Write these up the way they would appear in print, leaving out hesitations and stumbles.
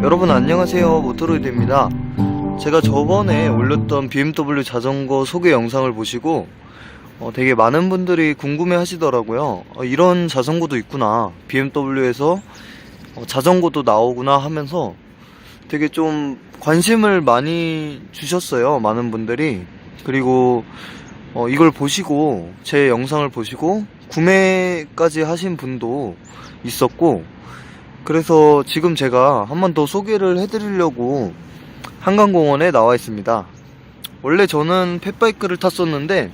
여러분 안녕하세요, 모토로이드입니다. 제가 저번에 올렸던 BMW 자전거 소개 영상을 보시고 되게 많은 분들이 궁금해 하시더라고요. 이런 자전거도 있구나, BMW에서 자전거도 나오구나 하면서 되게 좀 관심을 많이 주셨어요, 많은 분들이. 그리고 이걸 보시고, 제 영상을 보시고 구매까지 하신 분도 있었고, 그래서 지금 제가 한 번 더 소개를 해드리려고 한강공원에 나와 있습니다. 원래 저는 펫바이크를 탔었는데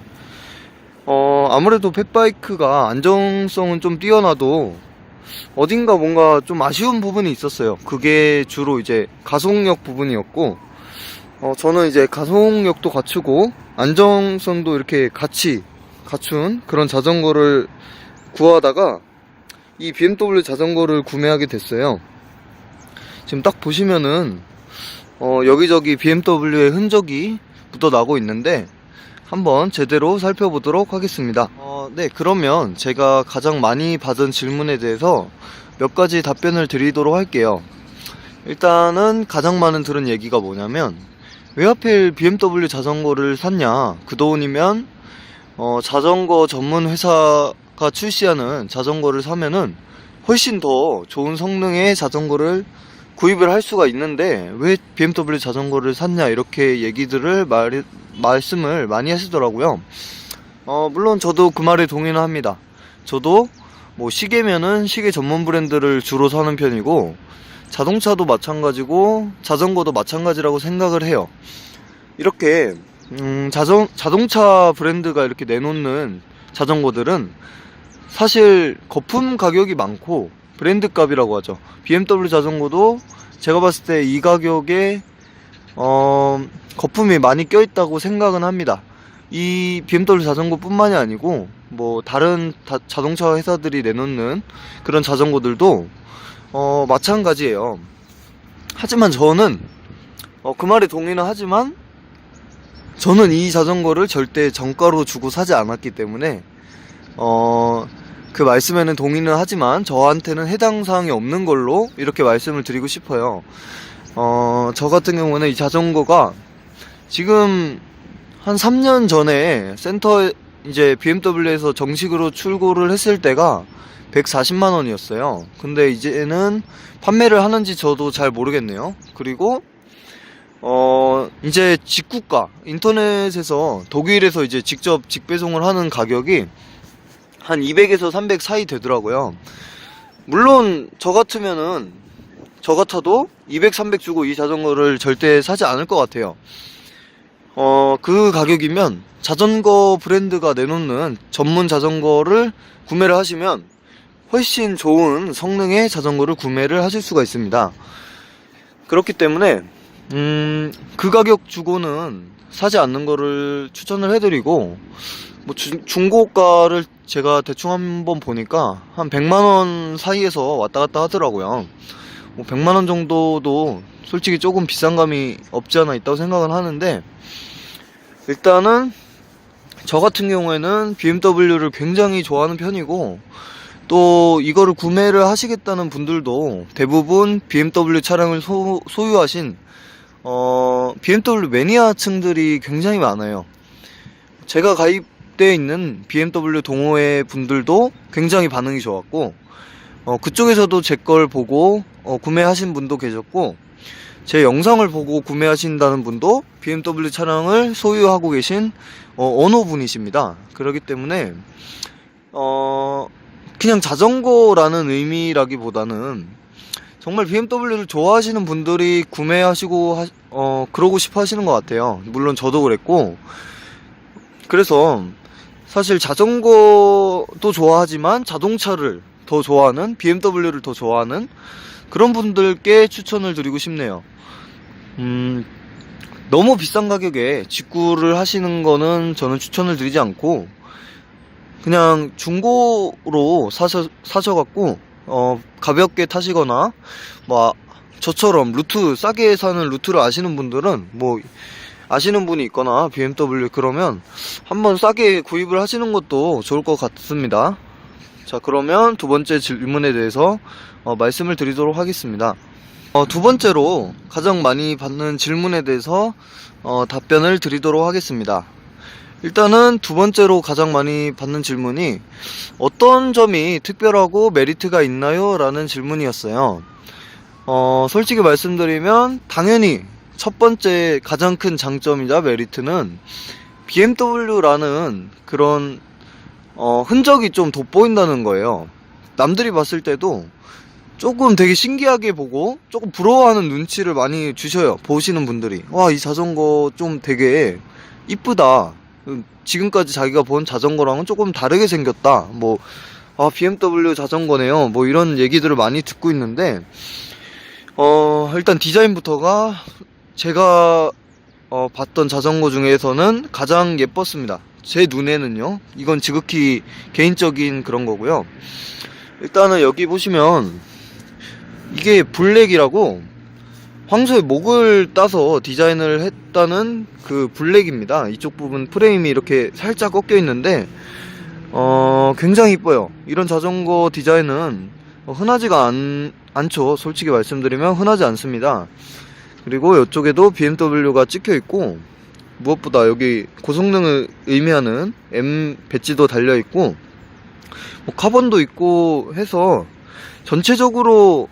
아무래도 펫바이크가 안정성은 좀 뛰어나도 어딘가 뭔가 좀 아쉬운 부분이 있었어요. 그게 주로 이제 가속력 부분이었고, 저는 이제 가속력도 갖추고 안정성도 이렇게 같이 갖춘 그런 자전거를 구하다가 이 BMW 자전거를 구매하게 됐어요. 지금 딱 보시면은 여기저기 BMW의 흔적이 묻어나고 있는데 한번 제대로 살펴보도록 하겠습니다. 네, 그러면 제가 가장 많이 받은 질문에 대해서 몇 가지 답변을 드리도록 할게요. 일단은 가장 많은 들은 얘기가 뭐냐면, 왜 하필 BMW 자전거를 샀냐, 그 돈이면 자전거 전문 회사가 출시하는 자전거를 사면은 훨씬 더 좋은 성능의 자전거를 구입을 할 수가 있는데 왜 BMW 자전거를 샀냐, 이렇게 얘기들을 말씀을 많이 하시더라고요. 물론 저도 그 말에 동의는 합니다. 저도 뭐 시계면은 시계 전문 브랜드를 주로 사는 편이고, 자동차도 마찬가지고 자전거도 마찬가지라고 생각을 해요. 이렇게 자동차 브랜드가 이렇게 내놓는 자전거들은 사실 거품 가격이 많고 브랜드 값이라고 하죠. BMW 자전거도 제가 봤을 때 이 가격에 거품이 많이 껴있다고 생각은 합니다. 이 BMW 자전거 뿐만이 아니고 뭐 다른 자동차 회사들이 내놓는 그런 자전거들도 마찬가지예요. 하지만 저는 그 말에 동의는 하지만 저는 이 자전거를 절대 정가로 주고 사지 않았기 때문에 그 말씀에는 동의는 하지만 저한테는 해당 사항이 없는 걸로 이렇게 말씀을 드리고 싶어요. 저 같은 경우는 이 자전거가 지금 한 3년 전에 센터에 이제 BMW에서 정식으로 출고를 했을 때가 140만 원이었어요. 근데 이제는 판매를 하는지 저도 잘 모르겠네요. 그리고 이제 직구가, 인터넷에서 독일에서 이제 직접 직배송을 하는 가격이 한 200에서 300 사이 되더라고요. 물론 저 같아도 200, 300 주고 이 자전거를 절대 사지 않을 것 같아요. 그 가격이면 자전거 브랜드가 내놓는 전문 자전거를 구매를 하시면 훨씬 좋은 성능의 자전거를 구매를 하실 수가 있습니다. 그렇기 때문에 그 가격 주고는 사지 않는 거를 추천을 해드리고, 뭐 중고가를 제가 대충 한번 보니까 한 100만원 사이에서 왔다 갔다 하더라고요. 뭐 100만원 정도도 솔직히 조금 비싼 감이 없지 않아 있다고 생각은 하는데, 일단은 저 같은 경우에는 BMW를 굉장히 좋아하는 편이고, 또 이거를 구매를 하시겠다는 분들도 대부분 BMW 차량을 소유하신 BMW 매니아층들이 굉장히 많아요. 제가 가입되어 있는 BMW 동호회 분들도 굉장히 반응이 좋았고, 그쪽에서도 제 걸 보고 구매하신 분도 계셨고, 제 영상을 보고 구매하신다는 분도 BMW 차량을 소유하고 계신 어느 분이십니다. 그렇기 때문에 그냥 자전거라는 의미라기보다는 정말 BMW를 좋아하시는 분들이 구매하시고 그러고 싶어 하시는 것 같아요. 물론 저도 그랬고, 그래서 사실 자전거도 좋아하지만 자동차를 더 좋아하는, BMW를 더 좋아하는 그런 분들께 추천을 드리고 싶네요. 너무 비싼 가격에 직구를 하시는 거는 저는 추천을 드리지 않고, 그냥 중고로 사셔갖고 가볍게 타시거나, 뭐 저처럼 루트 싸게 사는 루트를 아시는 분들은, 뭐 아시는 분이 있거나 BMW, 그러면 한번 싸게 구입을 하시는 것도 좋을 것 같습니다. 자, 그러면 두 번째 질문에 대해서 말씀을 드리도록 하겠습니다. 두 번째로 가장 많이 받는 질문에 대해서 답변을 드리도록 하겠습니다. 일단은 두 번째로 가장 많이 받는 질문이 어떤 점이 특별하고 메리트가 있나요? 라는 질문이었어요. 솔직히 말씀드리면 당연히 첫 번째 가장 큰 장점이자 메리트는 BMW라는 그런 흔적이 좀 돋보인다는 거예요. 남들이 봤을 때도 조금 되게 신기하게 보고 조금 부러워하는 눈치를 많이 주셔요. 보시는 분들이. 와, 이 자전거 좀 되게 이쁘다. 지금까지 자기가 본 자전거랑은 조금 다르게 생겼다. BMW 자전거네요. 이런 얘기들을 많이 듣고 있는데, 일단 디자인부터가 제가 봤던 자전거 중에서는 가장 예뻤습니다. 제 눈에는요. 이건 지극히 개인적인 그런 거고요. 일단은 여기 보시면 이게 블랙이라고 황소의 목을 따서 디자인을 했다는 그 블랙입니다. 이쪽 부분 프레임이 이렇게 살짝 꺾여 있는데 굉장히 이뻐요. 이런 자전거 디자인은 흔하지가 않죠. 솔직히 말씀드리면 흔하지 않습니다. 그리고 이쪽에도 BMW가 찍혀 있고, 무엇보다 여기 고성능을 의미하는 M 배지도 달려 있고, 카본도 있고 해서 전체적으로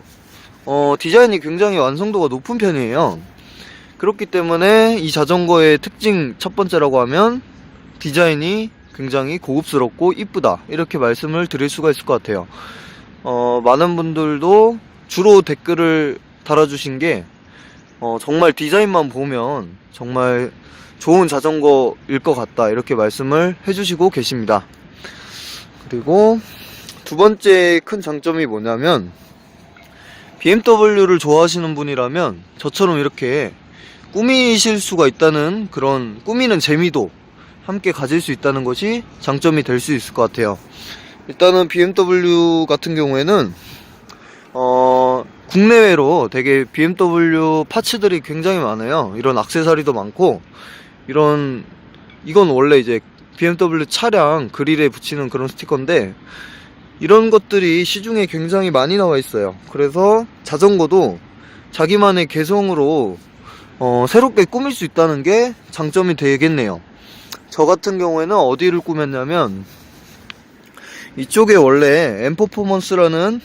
디자인이 굉장히 완성도가 높은 편이에요. 그렇기 때문에 이 자전거의 특징 첫 번째라고 하면 디자인이 굉장히 고급스럽고 이쁘다, 이렇게 말씀을 드릴 수가 있을 것 같아요. 많은 분들도 주로 댓글을 달아주신 게 정말 디자인만 보면 정말 좋은 자전거일 것 같다, 이렇게 말씀을 해주시고 계십니다. 그리고 두 번째 큰 장점이 뭐냐면, BMW를 좋아하시는 분이라면 저처럼 이렇게 꾸미실 수가 있다는 그런 꾸미는 재미도 함께 가질 수 있다는 것이 장점이 될 수 있을 것 같아요. 일단은 BMW 같은 경우에는 국내외로 되게 BMW 파츠들이 굉장히 많아요. 이런 액세서리도 많고, 이건 원래 이제 BMW 차량 그릴에 붙이는 그런 스티커인데, 이런 것들이 시중에 굉장히 많이 나와 있어요. 그래서 자전거도 자기만의 개성으로 새롭게 꾸밀 수 있다는 게 장점이 되겠네요. 저 같은 경우에는 어디를 꾸몄냐면, 이쪽에 원래 M 퍼포먼스라는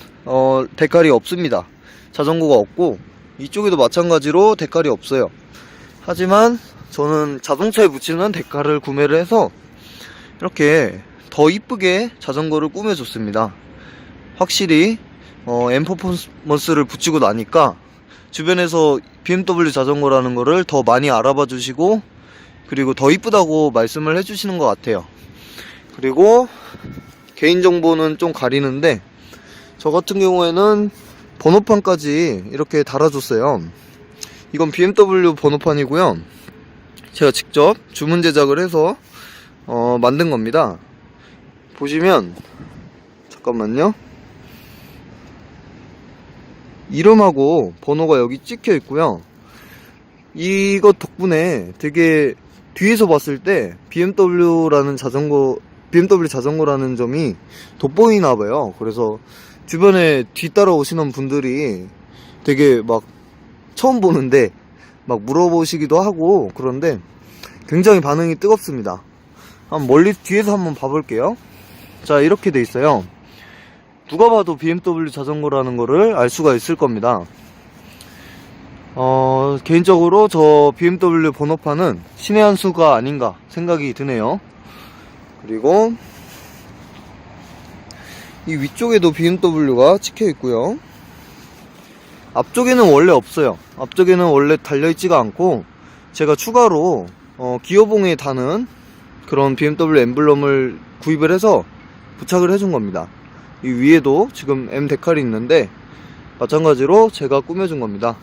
데칼이 없습니다. 자전거가 없고, 이쪽에도 마찬가지로 데칼이 없어요. 하지만 저는 자동차에 붙이는 데칼을 구매를 해서 이렇게 더 이쁘게 자전거를 꾸며줬습니다. 확실히 M 퍼포먼스를 붙이고 나니까 주변에서 BMW 자전거라는 거를 더 많이 알아봐 주시고, 그리고 더 이쁘다고 말씀을 해주시는 것 같아요. 그리고 개인정보는 좀 가리는데, 저 같은 경우에는 번호판까지 이렇게 달아줬어요. 이건 BMW 번호판이고요. 제가 직접 주문 제작을 해서 만든 겁니다. 보시면, 잠깐만요, 이름하고 번호가 여기 찍혀 있고요. 이것 덕분에 되게 뒤에서 봤을 때 BMW 자전거라는 점이 돋보이나 봐요. 그래서 주변에 뒤따라 오시는 분들이 되게 막 처음 보는데 막 물어보시기도 하고, 그런데 굉장히 반응이 뜨겁습니다. 멀리 뒤에서 한번 봐볼게요. 자, 이렇게 돼 있어요. 누가 봐도 BMW 자전거라는 거를 알 수가 있을 겁니다. 개인적으로 저 BMW 번호판은 신의 한 수가 아닌가 생각이 드네요. 그리고 이 위쪽에도 BMW가 찍혀 있고요. 앞쪽에는 원래 없어요. 앞쪽에는 원래 달려있지가 않고, 제가 추가로 기어봉에 다는 그런 BMW 엠블럼을 구입을 해서 부착을 해준 겁니다. 이 위에도 지금 M 데칼이 있는데 마찬가지로 제가 꾸며준 겁니다.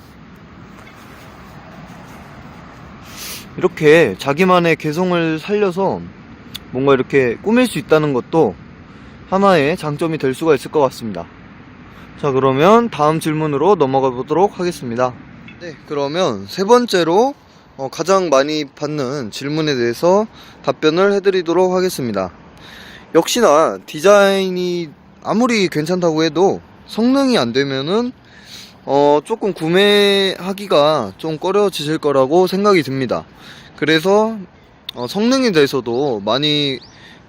이렇게 자기만의 개성을 살려서 뭔가 이렇게 꾸밀 수 있다는 것도 하나의 장점이 될 수가 있을 것 같습니다. 자, 그러면 다음 질문으로 넘어가 보도록 하겠습니다. 네, 그러면 세 번째로 가장 많이 받는 질문에 대해서 답변을 해드리도록 하겠습니다. 역시나 디자인이 아무리 괜찮다고 해도 성능이 안 되면은 조금 구매하기가 좀 꺼려지실 거라고 생각이 듭니다. 그래서 성능에 대해서도 많이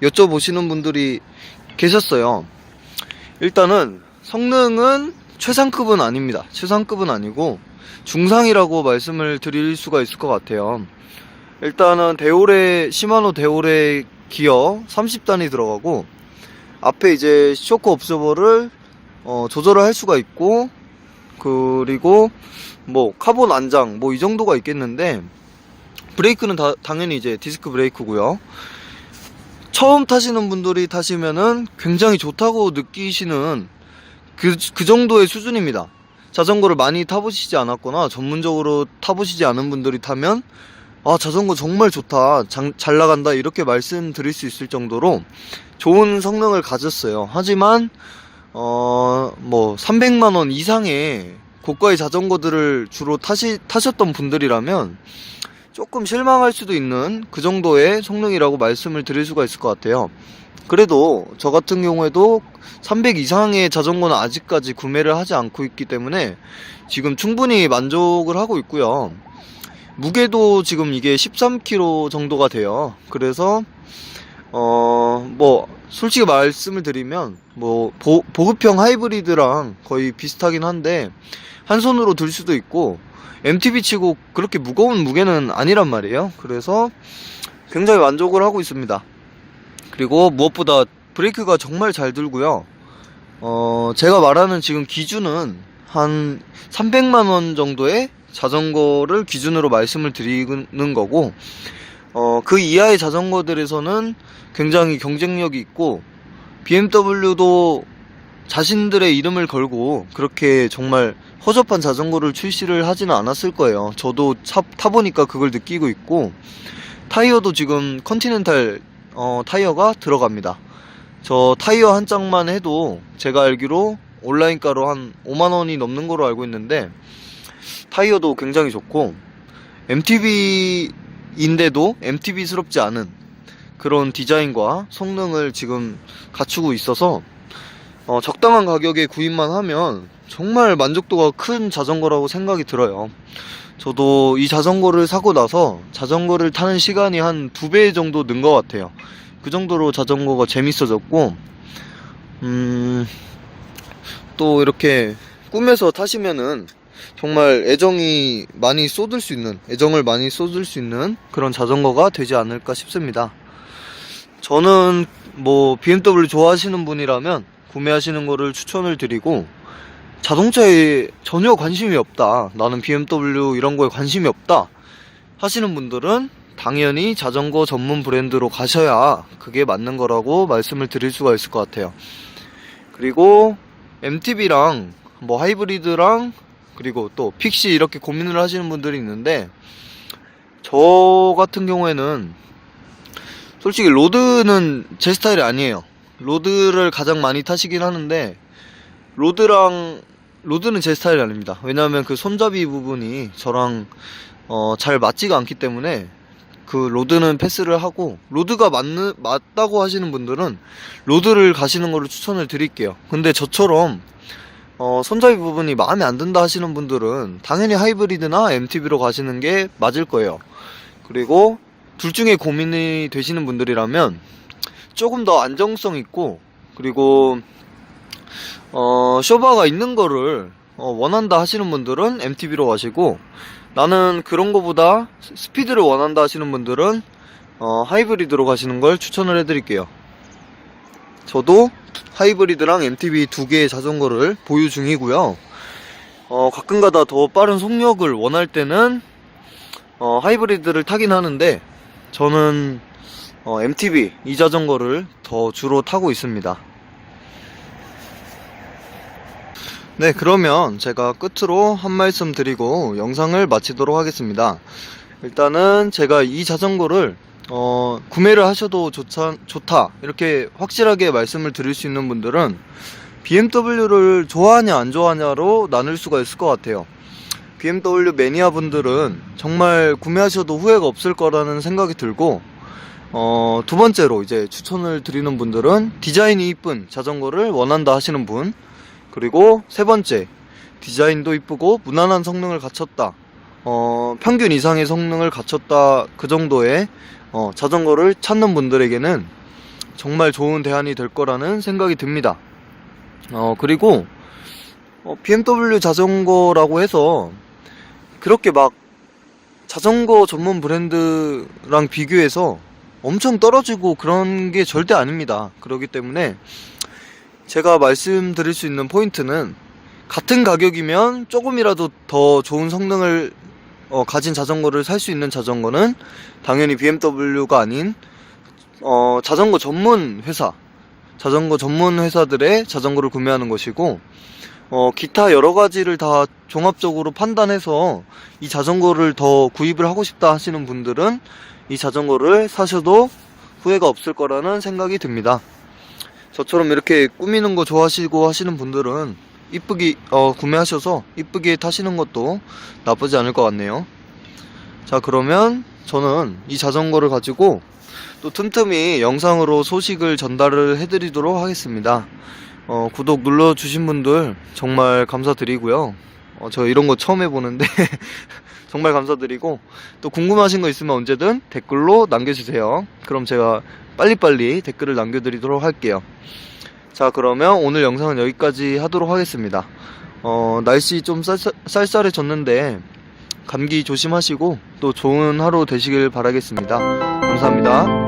여쭤보시는 분들이 계셨어요. 일단은 성능은 최상급은 아닙니다. 최상급은 아니고 중상이라고 말씀을 드릴 수가 있을 것 같아요. 일단은 시마노 데오레 기어 30단이 들어가고, 앞에 이제 쇼크 옵저버를 조절을 할 수가 있고, 그리고 뭐 카본 안장 뭐 이 정도가 있겠는데, 브레이크는 당연히 이제 디스크 브레이크고요. 처음 타시는 분들이 타시면은 굉장히 좋다고 느끼시는 그 정도의 수준입니다. 자전거를 많이 타보시지 않았거나 전문적으로 타보시지 않은 분들이 타면 자전거 정말 좋다, 잘 나간다, 이렇게 말씀드릴 수 있을 정도로 좋은 성능을 가졌어요. 하지만 뭐 300만원 이상의 고가의 자전거들을 주로 타셨던 분들이라면 조금 실망할 수도 있는 그 정도의 성능이라고 말씀을 드릴 수가 있을 것 같아요. 그래도 저 같은 경우에도 300 이상의 자전거는 아직까지 구매를 하지 않고 있기 때문에 지금 충분히 만족을 하고 있고요. 무게도 지금 이게 13kg 정도가 돼요. 그래서 뭐 솔직히 말씀을 드리면 뭐 보급형 하이브리드랑 거의 비슷하긴 한데 한 손으로 들 수도 있고, MTB 치고 그렇게 무거운 무게는 아니란 말이에요. 그래서 굉장히 만족을 하고 있습니다. 그리고 무엇보다 브레이크가 정말 잘 들고요. 제가 말하는 지금 기준은 한 300만원 정도의 자전거를 기준으로 말씀을 드리는 거고, 그 이하의 자전거들에서는 굉장히 경쟁력이 있고, BMW도 자신들의 이름을 걸고 그렇게 정말 허접한 자전거를 출시를 하지는 않았을 거예요. 저도 타보니까 그걸 느끼고 있고, 타이어도 지금 컨티넨탈 타이어가 들어갑니다. 저 타이어 한 짝만 해도 제가 알기로 온라인가로 한 5만원이 넘는 거로 알고 있는데, 타이어도 굉장히 좋고 MTB인데도 MTB스럽지 않은 그런 디자인과 성능을 지금 갖추고 있어서 적당한 가격에 구입만 하면 정말 만족도가 큰 자전거라고 생각이 들어요. 저도 이 자전거를 사고 나서 자전거를 타는 시간이 한 2배 정도 는 것 같아요. 그 정도로 자전거가 재밌어졌고, 또 이렇게 꿈에서 타시면은 정말 애정을 많이 쏟을 수 있는 그런 자전거가 되지 않을까 싶습니다. 저는 뭐 BMW 좋아하시는 분이라면 구매하시는 거를 추천을 드리고, 자동차에 전혀 관심이 없다, 나는 BMW 이런 거에 관심이 없다 하시는 분들은 당연히 자전거 전문 브랜드로 가셔야 그게 맞는 거라고 말씀을 드릴 수가 있을 것 같아요. 그리고 MTB랑 뭐 하이브리드랑 그리고 또 픽시 이렇게 고민을 하시는 분들이 있는데, 저 같은 경우에는 솔직히 로드는 제 스타일이 아니에요. 로드를 가장 많이 타시긴 하는데 로드는 제 스타일이 아닙니다. 왜냐하면 그 손잡이 부분이 저랑 잘 맞지가 않기 때문에 그 로드는 패스를 하고, 로드가 맞다고 하시는 분들은 로드를 가시는 거를 추천을 드릴게요. 근데 저처럼 손잡이 부분이 마음에 안 든다 하시는 분들은 당연히 하이브리드나 MTB로 가시는 게 맞을 거예요. 그리고 둘 중에 고민이 되시는 분들이라면 조금 더 안정성 있고, 그리고 쇼바가 있는 거를 원한다 하시는 분들은 MTB로 가시고, 나는 그런 거보다 스피드를 원한다 하시는 분들은 하이브리드로 가시는 걸 추천을 해드릴게요. 저도 하이브리드랑 MTB 두 개의 자전거를 보유 중이고요. 가끔가다 더 빠른 속력을 원할 때는 하이브리드를 타긴 하는데, 저는 MTB 이 자전거를 더 주로 타고 있습니다. 네, 그러면 제가 끝으로 한 말씀 드리고 영상을 마치도록 하겠습니다. 일단은 제가 이 자전거를 구매를 하셔도 좋다 이렇게 확실하게 말씀을 드릴 수 있는 분들은 BMW를 좋아하냐 안 좋아하냐로 나눌 수가 있을 것 같아요. BMW 매니아 분들은 정말 구매하셔도 후회가 없을 거라는 생각이 들고, 두 번째로 이제 추천을 드리는 분들은 디자인이 이쁜 자전거를 원한다 하시는 분, 그리고 세 번째 디자인도 이쁘고 무난한 성능을 갖췄다, 평균 이상의 성능을 갖췄다, 그 정도의 자전거를 찾는 분들에게는 정말 좋은 대안이 될 거라는 생각이 듭니다. 그리고 BMW 자전거라고 해서 그렇게 막 자전거 전문 브랜드랑 비교해서 엄청 떨어지고 그런 게 절대 아닙니다. 그렇기 때문에 제가 말씀드릴 수 있는 포인트는, 같은 가격이면 조금이라도 더 좋은 성능을 가진 자전거를 살 수 있는 자전거는 당연히 BMW가 아닌 자전거 전문 회사들의 자전거를 구매하는 것이고, 기타 여러 가지를 다 종합적으로 판단해서 이 자전거를 더 구입을 하고 싶다 하시는 분들은 이 자전거를 사셔도 후회가 없을 거라는 생각이 듭니다. 저처럼 이렇게 꾸미는 거 좋아하시고 하시는 분들은 이쁘게 구매하셔서 이쁘게 타시는 것도 나쁘지 않을 것 같네요. 자, 그러면 저는 이 자전거를 가지고 또 틈틈이 영상으로 소식을 전달을 해드리도록 하겠습니다. 구독 눌러주신 분들 정말 감사드리고요. 저 이런 거 처음 해보는데 정말 감사드리고, 또 궁금하신 거 있으면 언제든 댓글로 남겨주세요. 그럼 제가 빨리빨리 댓글을 남겨드리도록 할게요. 자, 그러면 오늘 영상은 여기까지 하도록 하겠습니다. 날씨 좀 쌀쌀해졌는데 감기 조심하시고 또 좋은 하루 되시길 바라겠습니다. 감사합니다.